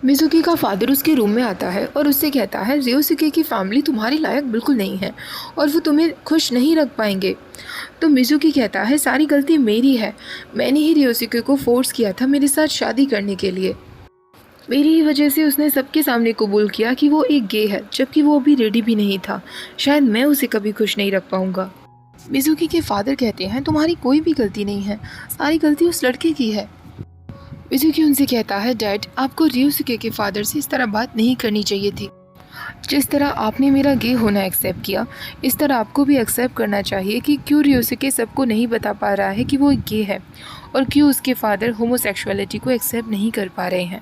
मिज़ुकी का फादर उसके रूम में आता है और उससे कहता है रियोसुके की फैमिली तुम्हारे लायक बिल्कुल नहीं है और वो तुम्हें खुश नहीं रख पाएंगे। तो मिज़ुकी कहता है सारी गलती मेरी है, मैंने ही रियोसुके को फोर्स किया था मेरे साथ शादी करने के लिए। मेरी ही वजह से उसने सबके सामने कबूल किया कि वो एक गे है, जबकि वो अभी रेडी भी नहीं था। शायद मैं उसे कभी खुश नहीं रख पाऊंगा। मिज़ुकी के फादर कहते हैं तुम्हारी कोई भी गलती नहीं है, सारी गलती उस लड़के की है। मिज़ुकी उनसे कहता है डैड, आपको रियोसुके के फादर से इस तरह बात नहीं करनी चाहिए थी। जिस तरह आपने मेरा गे होना एक्सेप्ट किया, इस तरह आपको भी एक्सेप्ट करना चाहिए कि क्यों रियोसुके सबको नहीं बता पा रहा है कि वो एक गे है और क्यों उसके फादर होमोसेक्सुअलिटी को एक्सेप्ट नहीं कर पा रहे हैं।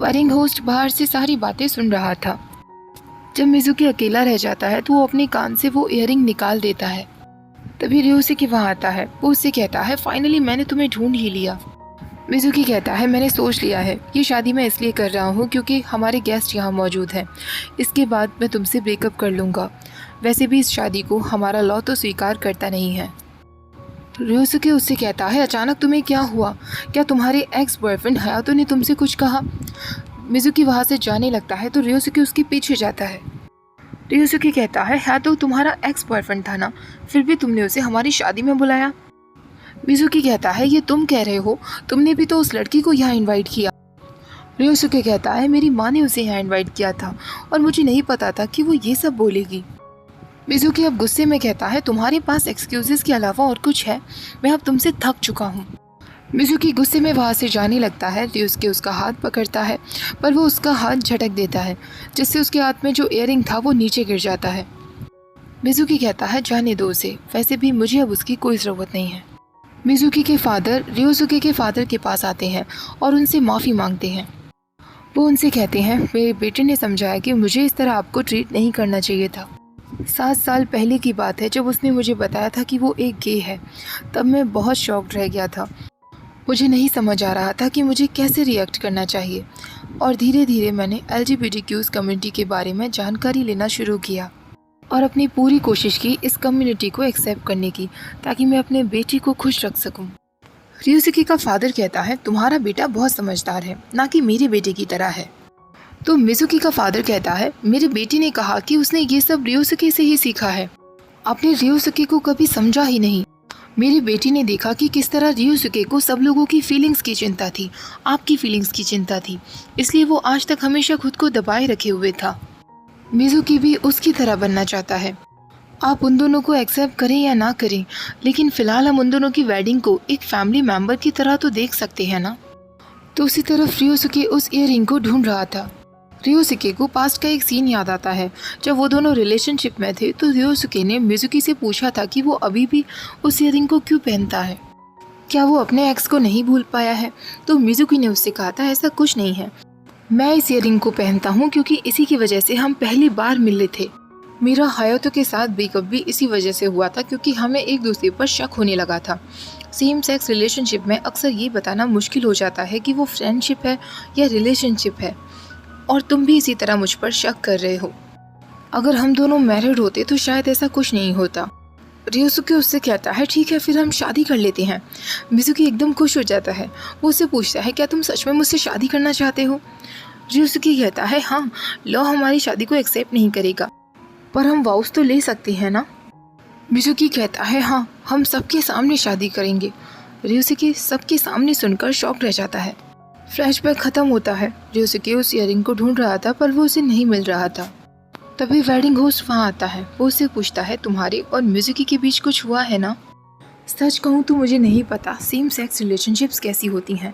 वेडिंग होस्ट बाहर से सारी बातें सुन रहा था। जब मिज़ुकी अकेला रह जाता है तो वो अपने कान से वो इयररिंग निकाल देता है। तभी रियोसुके वहाँ आता है। वो उससे कहता है फाइनली मैंने तुम्हें ढूंढ ही लिया। मिज़ुकी कहता है मैंने सोच लिया है, ये शादी मैं इसलिए कर रहा हूँ क्योंकि हमारे गेस्ट यहाँ मौजूद हैं। इसके बाद मैं तुमसे ब्रेकअप कर लूँगा। वैसे भी इस शादी को हमारा लॉ तो स्वीकार करता नहीं है। रियोसुके उससे कहता है अचानक तुम्हें क्या हुआ, क्या तुम्हारे एक्स बॉयफ्रेंड हयातो ने तुमसे कुछ कहा? मिज़ुकी वहाँ से जाने लगता है तो रियोसुके उसके पीछे जाता है। रियोसुके कहता है हयातो तुम्हारा एक्स बॉयफ्रेंड था ना, फिर भी तुमने उसे हमारी शादी में बुलाया। मिज़ुकी कहता है ये तुम कह रहे हो, तुमने भी तो उस लड़की को यहाँ इनवाइट किया। रियोसुके कहता है मेरी माँ ने उसे यहाँ इनवाइट किया था और मुझे नहीं पता था कि वो ये सब बोलेगी। मिज़ुकी अब गुस्से में कहता है तुम्हारे पास एक्सक्यूजेस के अलावा और कुछ है? मैं अब तुमसे थक चुका हूँ। मिज़ुकी गुस्से में वहाँ से जाने लगता है। रियोसुके उसका हाथ पकड़ता है पर वो उसका हाथ झटक देता है, जिससे उसके हाथ में जो इयररिंग था वो नीचे गिर जाता है। मिज़ुकी कहता है जाने दो उसे, वैसे भी मुझे अब उसकी कोई ज़रूरत नहीं है। मिज़ुकी के फादर रियोसुके के फादर के पास आते हैं और उनसे माफ़ी मांगते हैं। वो उनसे कहते हैं मेरे बेटे ने समझाया कि मुझे इस तरह आपको ट्रीट नहीं करना चाहिए था। 7 साल पहले की बात है जब उसने मुझे बताया था कि वो एक गे है, तब मैं बहुत शॉक्ड रह गया था। मुझे नहीं समझ आ रहा था कि मुझे कैसे रिएक्ट करना चाहिए और धीरे धीरे मैंने LGBTQ कम्युनिटी के बारे में जानकारी लेना शुरू किया और अपनी पूरी कोशिश की इस कम्युनिटी को एक्सेप्ट करने की, ताकि मैं अपने बेटे को खुश रख सकूं। रियोसुके का फादर कहता है तुम्हारा बेटा बहुत समझदार है, ना कि मेरे बेटे की तरह है। तो मिज़ुकी का फादर कहता है मेरे बेटे ने कहा कि उसने ये सब रियोसुके से ही सीखा है। आपने रियोसुके को कभी समझा ही नहीं। मेरी बेटी ने देखा कि किस तरह रियोसुके को सब लोगों की फीलिंग्स की चिंता थी, आपकी फीलिंग्स की चिंता थी, इसलिए वो आज तक हमेशा खुद को दबाए रखे हुए था। मिज़ुकी भी उसकी तरह बनना चाहता है। आप उन दोनों को एक्सेप्ट करें या ना करें, लेकिन फ़िलहाल हम उन दोनों की वेडिंग को एक फैमिली मेम्बर की तरह तो देख सकते हैं ना। तो उसी तरफ रियोसुके उस इयररिंग को ढूंढ रहा था। रियोसुके को पास्ट का एक सीन याद आता है। जब वो दोनों रिलेशनशिप में थे तो रियोसुके ने मिज़ुकी से पूछा था कि वो अभी भी उस इयररिंग को क्यों पहनता है, क्या वो अपने एक्स को नहीं भूल पाया है? तो मिज़ुकी ने उससे कहा था ऐसा कुछ नहीं है, मैं इस इयररिंग को पहनता हूँ क्योंकि इसी की वजह से हम पहली बार मिले थे। मेरा हयातो के साथ ब्रेकअप भी इसी वजह से हुआ था क्योंकि हमें एक दूसरे पर शक होने लगा था। सेम सेक्स रिलेशनशिप में अक्सर ये बताना मुश्किल हो जाता है कि वो फ्रेंडशिप है या रिलेशनशिप है, और तुम भी इसी तरह मुझ पर शक कर रहे हो। अगर हम दोनों मैरिड होते तो शायद ऐसा कुछ नहीं होता। रियोसुके उससे कहता है ठीक है, फिर हम शादी कर लेते हैं। मिज़ुकी एकदम खुश हो जाता है। वो उससे पूछता है क्या तुम सच में मुझसे शादी करना चाहते हो? रियोसुके कहता है हाँ, लॉ हमारी शादी को एक्सेप्ट नहीं करेगा, पर हम वाउस तो ले सकते हैं ना। मिज़ुकी कहता है हाँ, हम सबके सामने शादी करेंगे। रियोसुके सबके सामने सुनकर शॉक रह जाता है। फ्लैशबैक खत्म होता है। रियोसुके उस इयररिंग को ढूंढ रहा था पर वो उसे नहीं मिल रहा था। तभी वेडिंग होस्ट वहाँ आता है। वो उससे पूछता है तुम्हारे और मिज़ुकी के बीच कुछ हुआ है ना? सच कहूँ तो मुझे नहीं पता सेम सेक्स रिलेशनशिप्स कैसी होती हैं,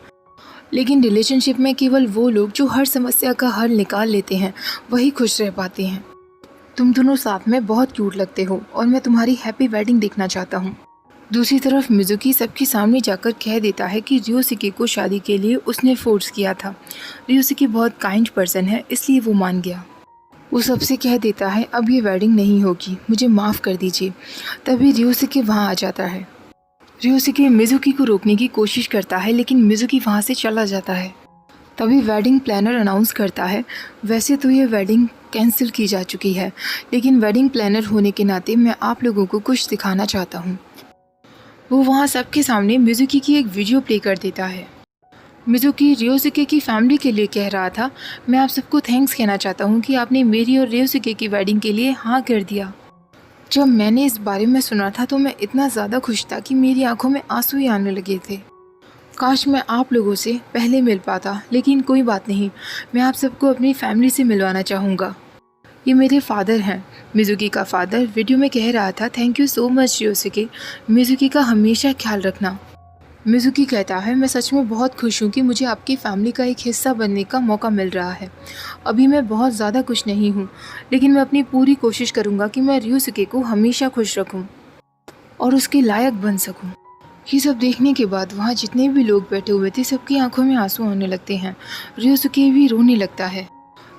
लेकिन रिलेशनशिप में केवल वो लोग जो हर समस्या का हल निकाल लेते हैं वही खुश रह पाते हैं। तुम दोनों साथ में बहुत क्यूट लगते हो और मैं तुम्हारी हैप्पी वेडिंग देखना चाहता हूँ। दूसरी तरफ मिज़ुकी सबके सामने जाकर कह देता है कि रियोसुके को शादी के लिए उसने फोर्स किया था। रियोसुके बहुत काइंड पर्सन है, इसलिए वो मान गया। वो सबसे कह देता है अब ये वेडिंग नहीं होगी, मुझे माफ़ कर दीजिए। तभी रियोसुके वहाँ आ जाता है। रियोसुके मिज़ुकी को रोकने की कोशिश करता है लेकिन मिज़ुकी वहाँ से चला जाता है। तभी वेडिंग प्लानर अनाउंस करता है वैसे तो ये वेडिंग कैंसिल की जा चुकी है, लेकिन वेडिंग प्लानर होने के नाते मैं आप लोगों को कुछ दिखाना चाहता हूँ। वो वहाँ सबके सामने मिज़ुकी की एक वीडियो प्ले कर देता है। मिज़ुकी रियोसुके की फैमिली के लिए कह रहा था, मैं आप सबको थैंक्स कहना चाहता हूँ कि आपने मेरी और रियोसुके की वेडिंग के लिए हाँ कर दिया। जब मैंने इस बारे में सुना था तो मैं इतना ज़्यादा खुश था कि मेरी आंखों में आंसू ही आने लगे थे। काश मैं आप लोगों से पहले मिल पाता, लेकिन कोई बात नहीं, मैं आप सबको अपनी फैमिली से मिलवाना चाहूँगा। ये मेरे फादर हैं। मिज़ुकी का फादर वीडियो में कह रहा था, थैंक यू सो मच रियोसुके, मिज़ुकी का हमेशा ख्याल रखना। मिज़ुकी कहता है, मैं सच में बहुत खुश हूँ कि मुझे आपकी फैमिली का एक हिस्सा बनने का मौका मिल रहा है। अभी मैं बहुत ज़्यादा खुश नहीं हूँ, लेकिन मैं अपनी पूरी कोशिश करूँगा कि मैं रियोसुके को हमेशा खुश रखूँ और उसके लायक बन सकूँ। ये सब देखने के बाद वहाँ जितने भी लोग बैठे हुए थे सबकी आंखों में आंसू आने लगते हैं। रियोसुके भी रोने लगता है।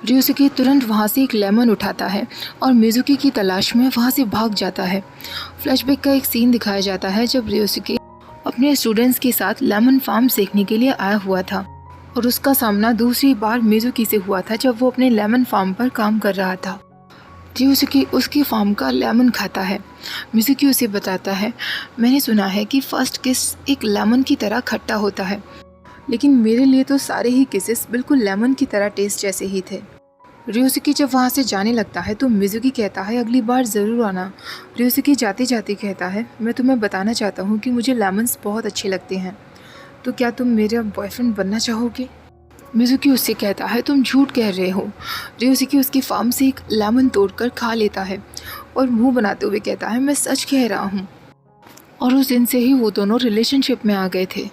रियोसुके तुरंत वहाँ से एक लेमन उठाता है और मिज़ुकी की तलाश में वहाँ से भाग जाता है। फ्लैशबैक का एक सीन दिखाया जाता है जब रियोसुके अपने स्टूडेंट्स के साथ लेमन फार्म सीखने के लिए आया हुआ था और उसका सामना दूसरी बार मिज़ुकी से हुआ था जब वो अपने लेमन फार्म पर काम कर रहा था। रियोसुके उसके फार्म का लेमन खाता है। मिज़ुकी उसे बताता है, मैंने सुना है कि फर्स्ट किस एक लेमन की तरह खट्टा होता है, लेकिन मेरे लिए तो सारे ही किसेस बिल्कुल लेमन की तरह टेस्ट जैसे ही थे। रियोसुके जब वहाँ से जाने लगता है तो मिज़ुकी कहता है, अगली बार ज़रूर आना। रियोसुके जाते जाते कहता है, मैं तुम्हें बताना चाहता हूँ कि मुझे लेमन्स बहुत अच्छे लगते हैं, तो क्या तुम मेरा बॉयफ्रेंड बनना चाहोगे? मिज़ुकी उससे कहता है, तुम झूठ कह रहे हो। रियोसुके उसकी फार्म से एक लेमन तोड़कर खा लेता है और मुंह बनाते हुए कहता है, मैं सच कह रहा हूँ। और उस दिन से ही वो दोनों रिलेशनशिप में आ गए थे।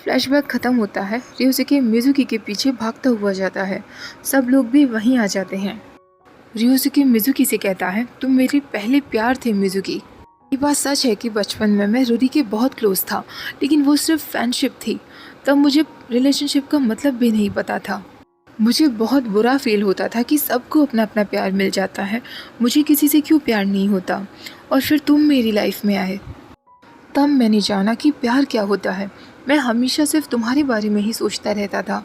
फ्लैशबैक ख़त्म होता है। रियोसुके मिज़ुकी के पीछे भागता हुआ जाता है। सब लोग भी वहीं आ जाते हैं। रियोसुके मिज़ुकी से कहता है, तुम मेरी पहले प्यार थे मिज़ुकी। ये बात सच है कि बचपन में मैं रूरी के बहुत क्लोज था, लेकिन वो सिर्फ फ्रेंडशिप थी। तब मुझे रिलेशनशिप का मतलब भी नहीं पता था। मुझे बहुत बुरा फील होता था कि सबको अपना अपना प्यार मिल जाता है, मुझे किसी से क्यों प्यार नहीं होता। और फिर तुम मेरी लाइफ में आए, तब मैंने जाना कि प्यार क्या होता है। मैं हमेशा सिर्फ तुम्हारे बारे में ही सोचता रहता था।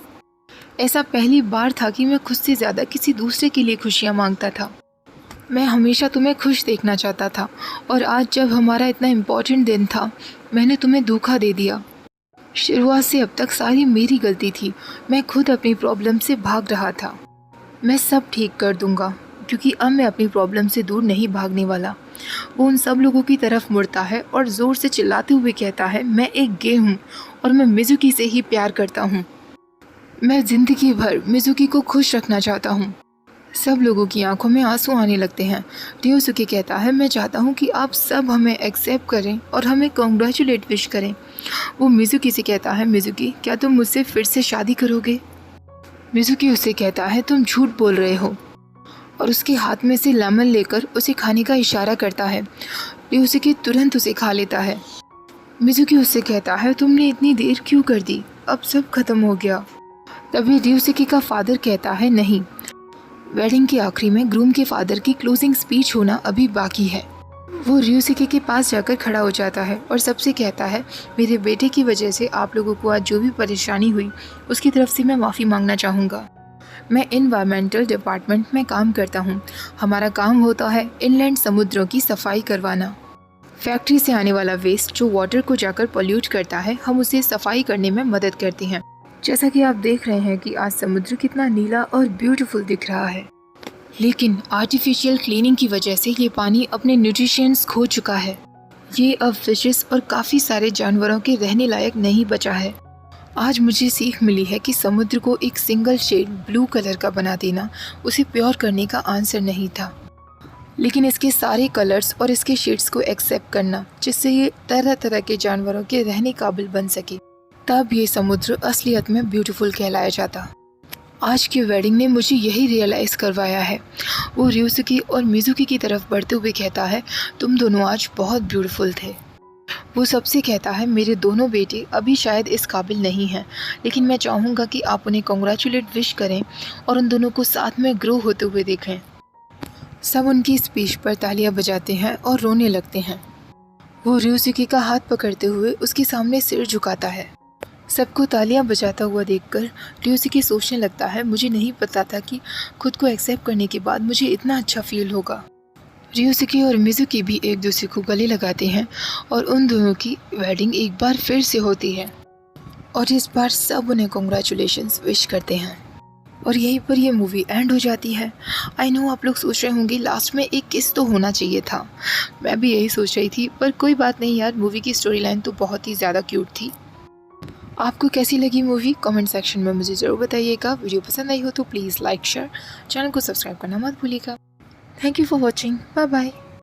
ऐसा पहली बार था कि मैं खुद से ज़्यादा किसी दूसरे के लिए खुशियाँ मांगता था। मैं हमेशा तुम्हें खुश देखना चाहता था, और आज जब हमारा इतना इम्पोर्टेंट दिन था, मैंने तुम्हें धोखा दे दिया। शुरुआत से अब तक सारी मेरी गलती थी। मैं खुद अपनी प्रॉब्लम से भाग रहा था। मैं सब ठीक कर दूंगा, क्योंकि अब मैं अपनी प्रॉब्लम से दूर नहीं भागने वाला। वो उन सब लोगों की तरफ मुड़ता है और ज़ोर से चिल्लाते हुए कहता है, मैं एक गे हूँ और मैं मिज़ुकी से ही प्यार करता हूँ। मैं ज़िंदगी भर मिज़ुकी को खुश रखना चाहता हूँ। सब लोगों की आंखों में आंसू आने लगते हैं। रियोसुके कहता है, मैं चाहता हूँ कि आप सब हमें एक्सेप्ट करें और हमें कॉन्ग्रेचुलेट विश करें। वो मिज़ुकी से कहता है, मिज़ुकी क्या तुम मुझसे फिर से शादी करोगे? मिज़ुकी उससे कहता है, तुम झूठ बोल रहे हो, और उसके हाथ में से लेमन लेकर उसे खाने का इशारा करता है। रियोसुके तुरंत उसे खा लेता है। मिज़ुकी उससे कहता है, तुमने इतनी देर क्यों कर दी? अब सब खत्म हो गया। तभी रियोसुके का फादर कहता है, नहीं, वेडिंग के आखिरी में ग्रूम के फादर की क्लोजिंग स्पीच होना अभी बाकी है। वो रियोसुके के पास जाकर खड़ा हो जाता है और सबसे कहता है, मेरे बेटे की वजह से आप लोगों को आज जो भी परेशानी हुई उसकी तरफ से मैं माफ़ी मांगना चाहूँगा। मैं इन्वायरमेंटल डिपार्टमेंट में काम करता हूँ। हमारा काम होता है इनलैंड समुद्रों की सफाई करवाना। फैक्ट्री से आने वाला वेस्ट जो वाटर को जाकर पोल्यूट करता है, हम उसे सफाई करने में मदद करते हैं। जैसा कि आप देख रहे हैं कि आज समुद्र कितना नीला और ब्यूटीफुल दिख रहा है, लेकिन आर्टिफिशियल क्लीनिंग की वजह से ये पानी अपने न्यूट्रिशंस खो चुका है। ये अब फिशेस और काफ़ी सारे जानवरों के रहने लायक नहीं बचा है। आज मुझे सीख मिली है कि समुद्र को एक सिंगल शेड ब्लू कलर का बना देना उसे प्योर करने का आंसर नहीं था, लेकिन इसके सारे कलर्स और इसके शेड्स को एक्सेप्ट करना, जिससे ये तरह तरह के जानवरों के रहने काबिल बन सके, तब ये समुद्र असलियत में ब्यूटीफुल कहलाया जाता। आज की वेडिंग ने मुझे यही रियलाइज़ करवाया है। वो रियोसुके और मिज़ुकी की तरफ बढ़ते हुए कहता है, तुम दोनों आज बहुत ब्यूटीफुल थे। वो सबसे कहता है, मेरे दोनों बेटे अभी शायद इस काबिल नहीं हैं, लेकिन मैं चाहूँगा कि आप उन्हें कॉन्ग्रेचुलेट विश करें और उन दोनों को साथ में ग्रो होते हुए देखें। सब उनकी स्पीच पर तालियां बजाते हैं और रोने लगते हैं। वो रियोसुके का हाथ पकड़ते हुए उसके सामने सिर झुकाता है। सबको तालियां बजाता हुआ देखकर रियोसुके सोचने लगता है, मुझे नहीं पता था कि खुद को एक्सेप्ट करने के बाद मुझे इतना अच्छा फील होगा। रियोसुके और मिज़ुकी भी एक दूसरे को गले लगाते हैं और उन दोनों की वेडिंग एक बार फिर से होती है। और इस बार सब उन्हें कॉन्ग्रेचुलेशंस विश करते हैं। और यहीं पर ये मूवी एंड हो जाती है। आई नो आप लोग सोच रहे होंगे लास्ट में एक किस तो होना चाहिए था। मैं भी यही सोच रही थी, पर कोई बात नहीं यार, मूवी की स्टोरी लाइन तो बहुत ही ज़्यादा क्यूट थी। आपको कैसी लगी मूवी कमेंट सेक्शन में मुझे ज़रूर बताइएगा। वीडियो पसंद आई हो तो प्लीज़ लाइक शेयर, चैनल को सब्सक्राइब करना मत भूलिएगा। Thank you for watching, bye bye.